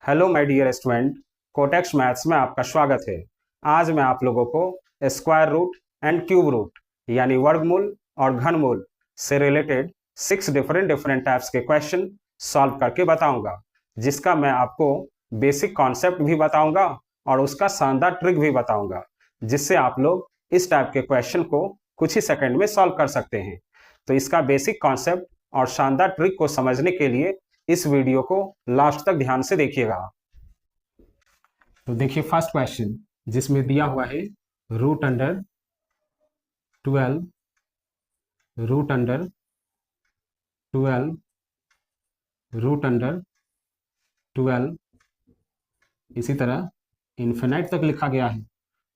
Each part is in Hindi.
Hello my dear student, Kotex maths में आपका स्वागत है। आज मैं आप लोगों को square root and cube root यानी वर्गमूल और घनमूल से रिलेटेड 6 डिफरेंट टाइप्स के क्वेश्चन सॉल्व करके बताऊंगा, जिसका मैं आपको बेसिक कॉन्सेप्ट भी बताऊंगा और उसका शानदार ट्रिक भी बताऊंगा, जिससे आप लोग इस टाइप के क्वेश्चन को कुछ ही सेकंड में सॉल्व कर सकते हैं। तो इसका बेसिक कॉन्सेप्ट और शानदार ट्रिक को समझने के लिए इस वीडियो को लास्ट तक ध्यान से देखिएगा। तो देखिए फर्स्ट क्वेश्चन, जिसमें दिया हुआ है root under 12 root under 12 root under 12 इसी तरह इन्फिनाइट तक लिखा गया है।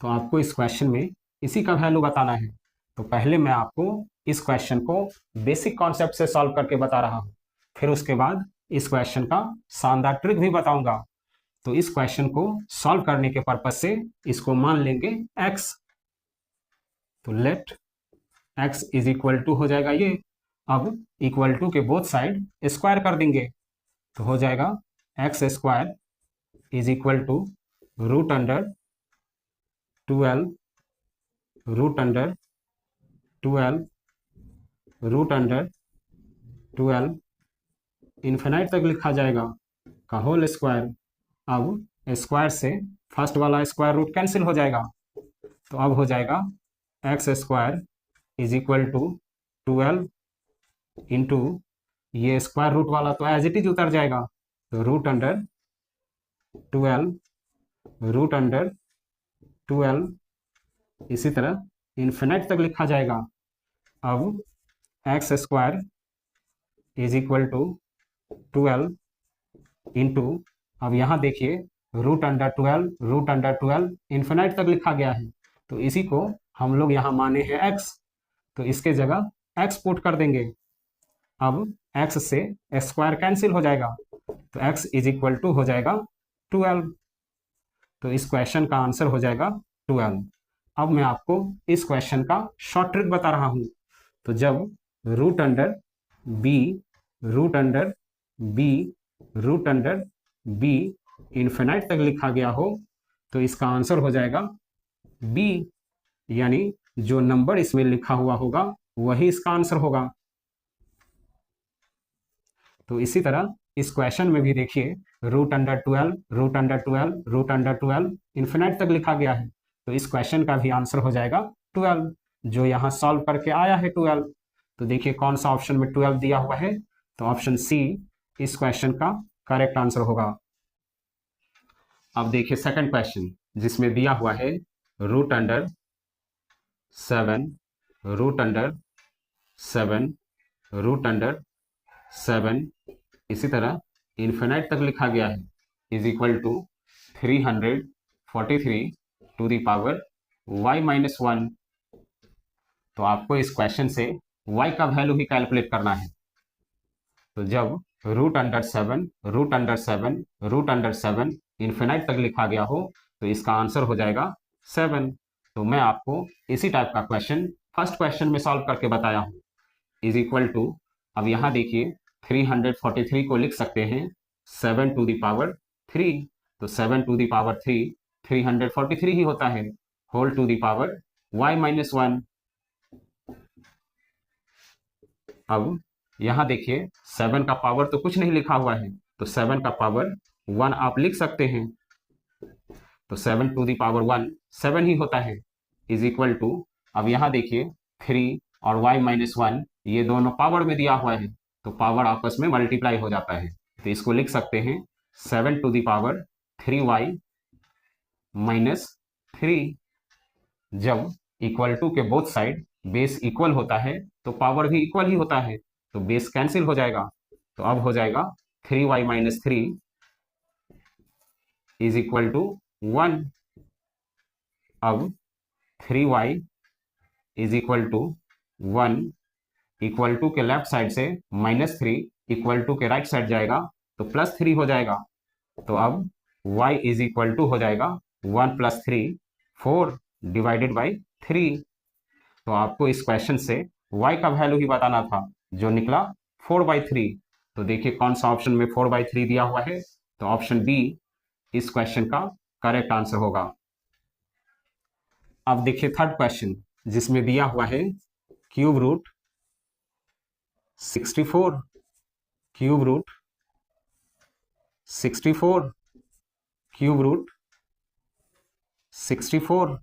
तो आपको इस क्वेश्चन में इसी का वैल्यू बताना है। तो पहले मैं आपको इस क्वेश्चन को बेसिक कॉन्सेप्ट से सॉल्व करके बता रहा हूं, फिर उसके बाद इस क्वेश्चन का शानदार ट्रिक भी बताऊंगा। तो इस क्वेश्चन को सॉल्व करने के पर्पज से इसको मान लेंगे x। तो let x is equal to हो जाएगा ये। अब इक्वल टू के बोथ साइड स्क्वायर कर देंगे, तो हो जाएगा x square is equal to root under 12 root under 12 root under 12 infinite तक लिखा जाएगा का होल स्क्वायर। अब स्क्वायर से फर्स्ट वाला स्क्वायर रूट कैंसिल हो जाएगा, तो अब हो जाएगा x square is equal to 12 into ये स्क्वायर रूट वाला तो एज इट इज उतर जाएगा, तो रूट अंडर 12 रूट अंडर 12 इसी तरह इन्फिनाइट तक लिखा जाएगा। अब x square is equal to 12 into, अब यहाँ देखिए रूट अंडर 12 इन्फिनाइट तक लिखा गया है, तो इसी को हम लोग यहाँ माने हैं x, तो इसके जगह x पुट कर देंगे। अब x से स्क्वायर कैंसिल हो जाएगा, तो x इज इक्वल टू हो जाएगा 12। तो इस क्वेश्चन का आंसर हो जाएगा 12। अब मैं आपको इस क्वेश्चन का शॉर्ट ट्रिक बता रहा हूँ। तो जब root under b root under b root under b infinite तक लिखा गया हो, तो इसका आंसर हो जाएगा b, यानी जो नंबर इसमें लिखा हुआ होगा वही इसका आंसर होगा। तो इसी तरह इस क्वेश्चन में भी देखिए root under 12 root under 12 root under 12 infinite तक लिखा गया है, तो इस क्वेश्चन का भी आंसर हो जाएगा 12, जो यहाँ सॉल्व करके आया है 12। तो देखिए कौन सा ऑप्शन में 12 दिया हुआ है, तो ऑप्शन सी इस क्वेश्चन का करेक्ट आंसर होगा। अब देखिए सेकंड क्वेश्चन, जिसमें दिया हुआ है root under 7 root under 7 root under 7 इसी तरह इन्फिनाइट तक लिखा गया है is equal to 343 to the power y minus 1। तो आपको इस क्वेश्चन से y का वैल्यू ही कैलकुलेट करना है। तो जब रूट अंडर 7 इन्फिनाइट तक लिखा गया हो, तो इसका आंसर हो जाएगा 7। तो मैं आपको इसी टाइप का क्वेश्चन फर्स्ट क्वेश्चन में सॉल्व करके बताया हूँ। इज इक्वल टू, अब यहाँ देखिए 343 को लिख सकते हैं 7 टू द पावर 3, तो 7 टू द पावर 3 343 ही होता है, whole to the power y minus 1। अब यहाँ देखिए 7 का पावर तो कुछ नहीं लिखा हुआ है, तो 7 का पावर 1 आप लिख सकते हैं, तो 7 टू द पावर 1 7 ही होता है, इज इक्वल टू, अब यहाँ देखिए 3 और y माइनस 1 ये दोनों पावर में दिया हुआ है, तो पावर आपस में मल्टीप्लाई हो जाता है, तो इसको लिख सकते हैं 7 to the power 3y minus 3। जब इक्वल टू के बोथ साइड बेस इक्वल होता है तो पावर भी इक्वल ही होता है, तो बेस कैंसिल हो जाएगा, तो अब हो जाएगा 3y minus 3 is equal to 1। अब 3y is equal to 1, equal to के लेफ्ट साइड से -3 इक्वल टू के राइट साइड जाएगा तो +3 हो जाएगा, तो अब y इज इक्वल टू हो जाएगा 1 + 3 4 डिवाइडेड बाई 3। तो आपको इस क्वेश्चन से y का वैल्यू ही बताना था, जो निकला 4/3। तो देखिए कौन सा ऑप्शन में 4/3 दिया हुआ है, तो ऑप्शन बी इस क्वेश्चन का करेक्ट आंसर होगा। अब देखिए थर्ड क्वेश्चन, जिसमें दिया हुआ है cube root 64, cube root 64, cube root 64,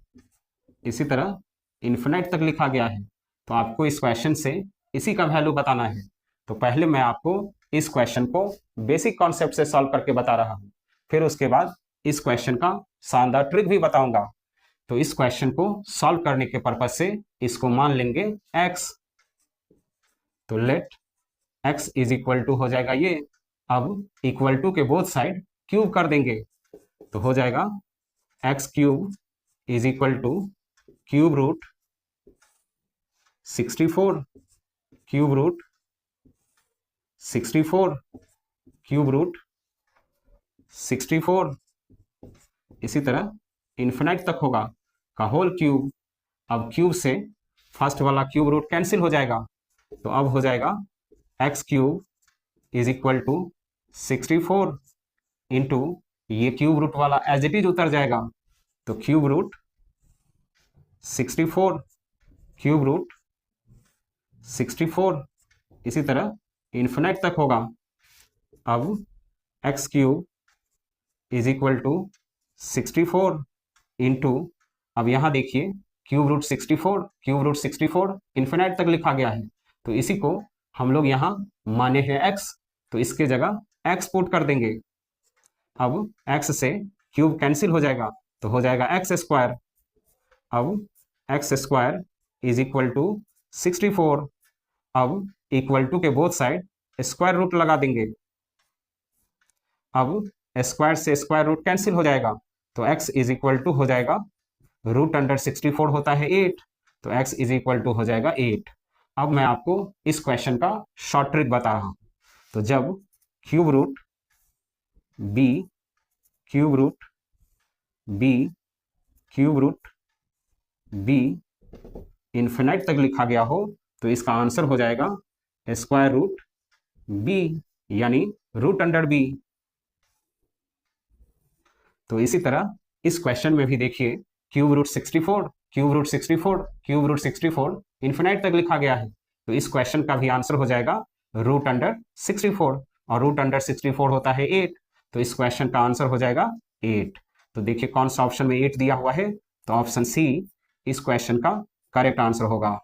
इसी तरह इन्फिनाइट तक लिखा गया है। तो आपको इस क्वेश्चन से इसी का वैल्यू बताना है। तो पहले मैं आपको इस क्वेश्चन को बेसिक कॉन्सेप्ट से सॉल्व करके बता रहा हूं, फिर उसके बाद इस क्वेश्चन का शानदार ट्रिक भी बताऊंगा। तो इस क्वेश्चन को सॉल्व करने के पर्पज से इसको मान लेंगे x। तो let x is equal to हो जाएगा ये, अब इक्वल टू के बोथ साइड क्यूब कर देंगे, तो हो जाएगा x cube is equal to cube root 64, cube root 64, cube root 64, इसी तरह इन्फिनाइट तक होगा का होल क्यूब। अब क्यूब से फर्स्ट वाला क्यूब रूट कैंसिल हो जाएगा, तो अब हो जाएगा x cube is equal to 64 into ये क्यूब रूट वाला एज इट इज उतर जाएगा, तो क्यूब रूट 64, क्यूब रूट 64, इसी तरह इन्फिनाइट तक होगा। अब x cube is equal to 64 into, अब यहां देखिए cube root 64, cube root 64 infinite तक लिखा गया है, तो इसी को हम लोग यहां माने हैं x, तो इसके जगह x पुट कर देंगे। अब x से क्यूब कैंसिल हो जाएगा, तो हो जाएगा एक्स स्क्वायर। अब x square is equal to 64, अब इक्वल टू के बोथ साइड स्क्वायर रूट लगा देंगे। अब स्क्वायर से स्क्वायर रूट कैंसिल हो जाएगा, तो x इज इक्वल टू हो जाएगा रूट अंडर 64 होता है 8, तो x इज इक्वल टू हो जाएगा 8। अब मैं आपको इस क्वेश्चन का शॉर्ट ट्रिक बता रहा हूं। तो जब cube root b, cube root b, cube root b infinite तक लिखा गया हो, तो इसका आंसर हो जाएगा स्क्वायर रूट b, यानी रूट अंडर b। तो इसी तरह इस क्वेश्चन में भी देखिए cube root 64, cube root 64, cube root 64 infinite तक लिखा गया है, तो इस क्वेश्चन का भी आंसर हो जाएगा रूट अंडर 64, और रूट अंडर 64 होता है 8, तो इस क्वेश्चन का आंसर हो जाएगा 8। तो देखिए कौन सा ऑप्शन में 8 दिया हुआ है, तो ऑप्शन सी इस क्वेश्चन का करेक्ट आंसर होगा।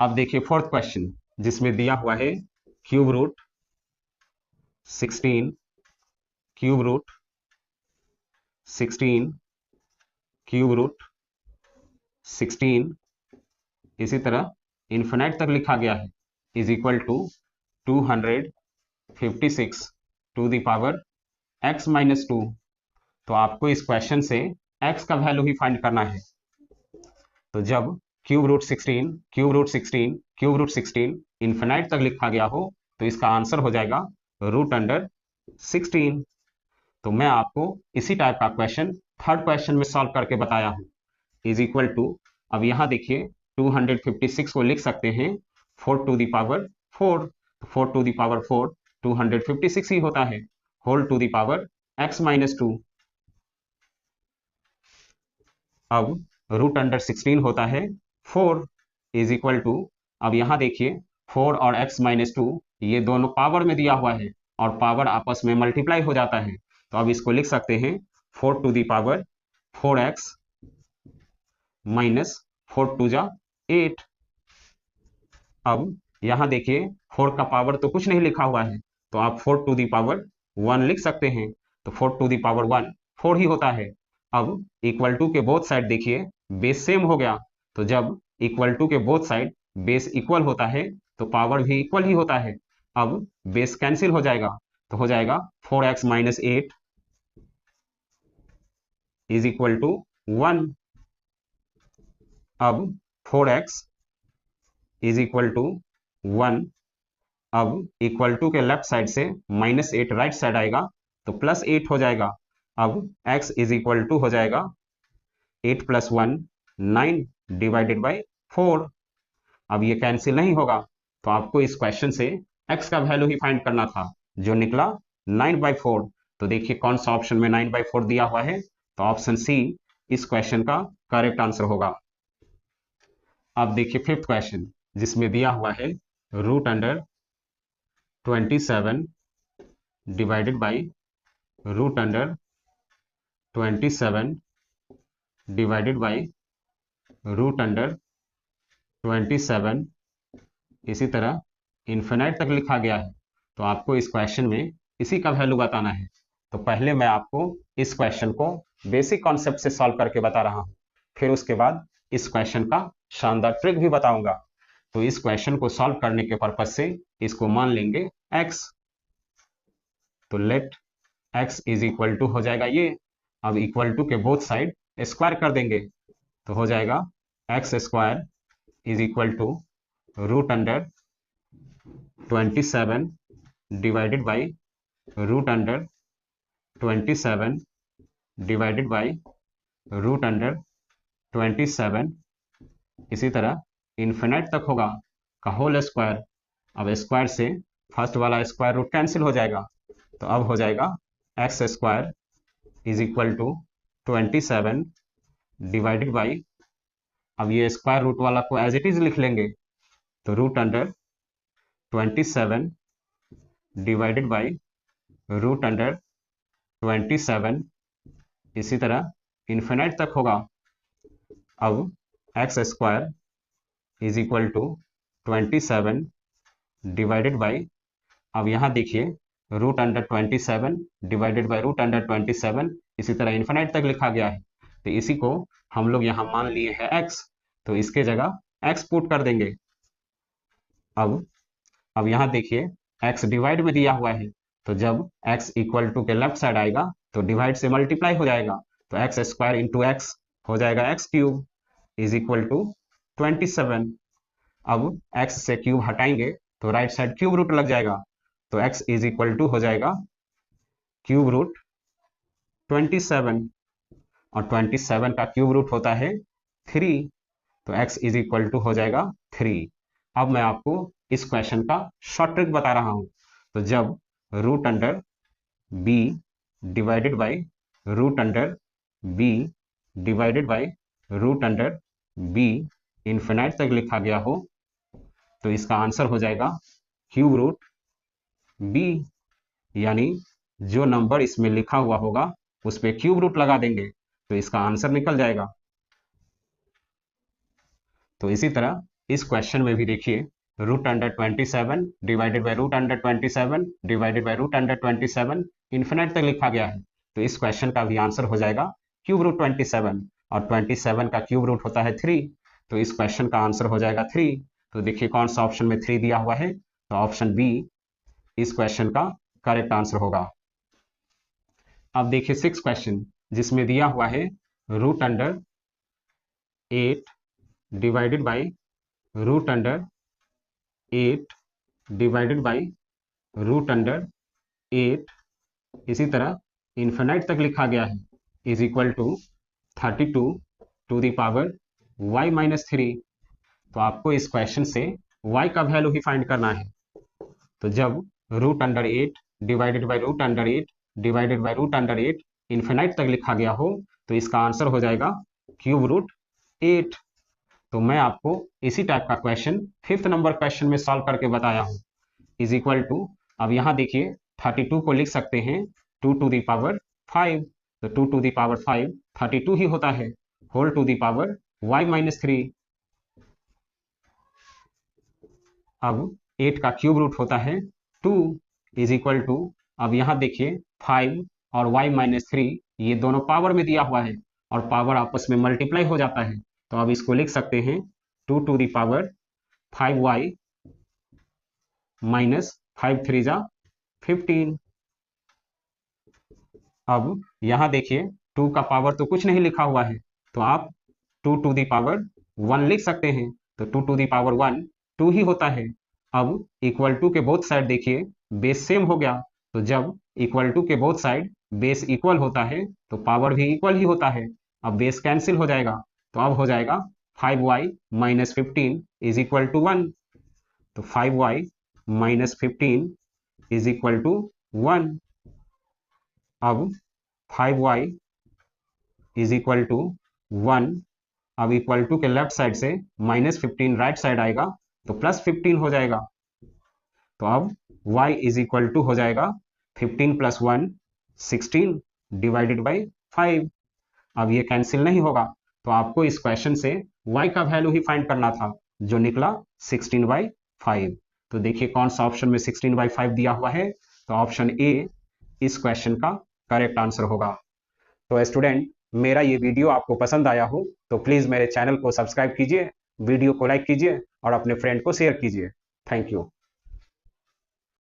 अब देखिए फोर्थ क्वेश्चन, जिसमें दिया हुआ है cube root 16, cube root 16, cube root 16, इसी तरह इन्फिनाइट तक लिखा गया है, is equal to 256 to the power x minus 2। तो आपको इस क्वेश्चन से x का वैल्यू ही फाइंड करना है। तो जब cube root 16, cube root 16, cube root 16 infinite तक लिखा गया हो, तो इसका आंसर हो जाएगा रूट अंडर 16। तो मैं आपको इसी टाइप का क्वेश्चन थर्ड क्वेश्चन में सॉल्व करके बताया हूं, इज इक्वल टू, अब यहां देखिए 256 को लिख सकते हैं 4 to the power 4, 4 to the power 4 256 ही होता है, whole to the power x minus 2। अब रूट अंडर 16 होता है 4 इज इक्वल टू, अब यहां देखिए 4 और x माइनस 2 ये दोनों पावर में दिया हुआ है, और पावर आपस में मल्टीप्लाई हो जाता है, तो अब इसको लिख सकते हैं 4 to the power 4x minus 4 to जा 8। अब यहां देखिए 4 का पावर तो कुछ नहीं लिखा हुआ है, तो आप 4 टू द पावर 1 लिख सकते हैं, तो 4 टू द पावर 1 4 ही होता है। अब इक्वल टू के बोथ साइड देखिए बेस सेम हो गया, तो जब इक्वल टू के बोथ साइड बेस इक्वल होता है, तो पावर भी इक्वल ही होता है। अब बेस कैंसिल हो जाएगा, तो हो जाएगा 4x minus 8 is equal to 1। अब 4x इज इक्वल टू 1, अब इक्वल टू के लेफ्ट साइड से माइनस 8 राइट साइड आएगा, तो प्लस 8 हो जाएगा। अब x इज इक्वल टू हो जाएगा 8 प्लस 1 9 डिवाइडेड बाई 4। अब ये कैंसिल नहीं होगा, तो आपको इस क्वेश्चन से x का वैल्यू ही फाइंड करना था, जो निकला 9/4। तो देखिए कौन सा ऑप्शन में 9/4 दिया हुआ है, तो ऑप्शन सी इस क्वेश्चन का करेक्ट आंसर होगा। अब देखिए फिफ्थ क्वेश्चन, जिसमें दिया हुआ है √27 डिवाइडेड बाई √27 डिवाइडेड बाई √27, इसी तरह इन्फिनाइट तक लिखा गया है। तो आपको इस क्वेश्चन में इसी का वैल्यू बताना है। तो पहले मैं आपको इस क्वेश्चन को बेसिक कॉन्सेप्ट से सॉल्व करके बता रहा हूं, फिर उसके बाद इस क्वेश्चन का शानदार ट्रिक भी बताऊंगा। तो इस क्वेश्चन को सॉल्व करने के पर्पज से इसको मान लेंगे x। तो let x is equal to हो जाएगा ये, अब इक्वल टू के बोथ साइड स्क्वायर कर देंगे, तो हो जाएगा x² is equal to √27 divided by √27 divided by √27, इसी तरह इन्फिनाइट तक होगा का होल स्क्वायर। अब स्क्वायर से फर्स्ट वाला स्क्वायर रूट कैंसिल हो जाएगा, तो अब हो जाएगा x² is equal to 27 divided by, अब ये स्क्वायर रूट वाला को एज इट इज लिख लेंगे, तो √27 डिवाइडेड बाई √27, इसी तरह इन्फिनाइट तक होगा। अब x² is equal to 27 divided by, अब यहाँ देखिए √27 डिवाइडेड बाई √27, इसी तरह इन्फिनाइट तक लिखा गया है, तो इसी को हम लोग यहाँ मान लिए हैं x, तो इसके जगह x पुट कर देंगे। अब यहाँ देखिए x डिवाइड में दिया हुआ है, तो जब x इक्वल टू के लेफ्ट साइड आएगा तो डिवाइड से मल्टीप्लाई हो जाएगा, तो x² इंटू x हो जाएगा x³ इज इक्वल टू 27। अब x से क्यूब हटाएंगे तो राइट साइड क्यूब रूट लग जाएगा, तो x इज इक्वल टू हो जाएगा क्यूब रूट 27, और 27 का क्यूब रूट होता है 3, तो x इज इक्वल टू हो जाएगा 3। अब मैं आपको इस क्वेश्चन का शॉर्ट ट्रिक बता रहा हूं। तो जब √b divided by √b divided by √b infinite तक लिखा गया हो, तो इसका आंसर हो जाएगा क्यूब रूट b, यानी जो नंबर इसमें लिखा हुआ होगा उस पर क्यूब रूट लगा देंगे, तो इसका आंसर निकल जाएगा। तो इसी तरह इस क्वेश्चन में भी देखिए √27 divided by √27 divided by √27 infinite तक लिखा गया है, तो इस क्वेश्चन का भी आंसर हो जाएगा क्यूब रूट 27, और 27 का क्यूब रूट होता है 3, तो इस क्वेश्चन का आंसर हो जाएगा 3। तो देखिए कौन सा ऑप्शन में 3 दिया हुआ है, तो ऑप्शन बी इस क्वेश्चन का करेक्ट आंसर होगा। अब देखिए 6th क्वेश्चन, जिसमें दिया हुआ है √8 डिवाइडेड बाई √8 डिवाइडेड बाई √8, इसी तरह इन्फिनाइट तक लिखा गया है, is equal to 32 to the power y-3। तो आपको इस क्वेश्चन से y का वैल्यू ही फाइंड करना है। तो जब √8 divided by √8 divided by √8 infinite तक लिखा गया हो, तो इसका आंसर हो जाएगा क्यूब रूट 8। तो मैं आपको इसी टाइप का क्वेश्चन 5th नंबर क्वेश्चन में सॉल्व करके बताया हूं, इज इक्वल टू, अब यहां देखिए 32 को लिख सकते हैं 2 टू द पावर 5, तो 2 टू द पावर 5 32 ही होता है, whole to the power y-3। अब 8 का क्यूब रूट होता है 2 इज इक्वल टू, अब यहां देखिए 5 और y-3 ये दोनों पावर में दिया हुआ है, और पावर आपस में मल्टीप्लाई हो जाता है, तो अब इसको लिख सकते हैं 2 to the power 5y minus 5 3 जा 15। अब यहां देखिए 2 का पावर तो कुछ नहीं लिखा हुआ है, तो आप 2 टू द पावर 1 लिख सकते हैं, तो 2 टू द पावर 1 2 ही होता है। अब इक्वल टू के बोथ साइड देखिए बेस सेम हो गया, तो जब इक्वल टू के बोथ साइड बेस इक्वल होता है तो पावर भी इक्वल ही होता है। अब बेस कैंसिल हो जाएगा, तो अब हो जाएगा 5y minus 15 is equal to 1, तो 5y minus 15 is equal to 1। अब 5y इज इक्वल टू 1, अब इक्वल टू के लेफ्ट साइड से -15 राइट साइड आएगा तो +15 हो जाएगा। तो अब y इज इक्वल टू हो जाएगा 15 + 1 16 डिवाइडेड बाई 5। अब ये कैंसिल नहीं होगा, तो आपको इस क्वेश्चन से y का वैल्यू ही फाइंड करना था, जो निकला 16/5। तो देखिए कौन सा ऑप्शन में 16/5 दिया हुआ है, तो ऑप्शन ए इस क्वेश्चन का करेक्ट आंसर होगा। तो स्टूडेंट, मेरा ये वीडियो आपको पसंद आया हो तो प्लीज़ मेरे चैनल को सब्सक्राइब कीजिए, वीडियो को लाइक कीजिए और अपने फ्रेंड को शेयर कीजिए। Thank you.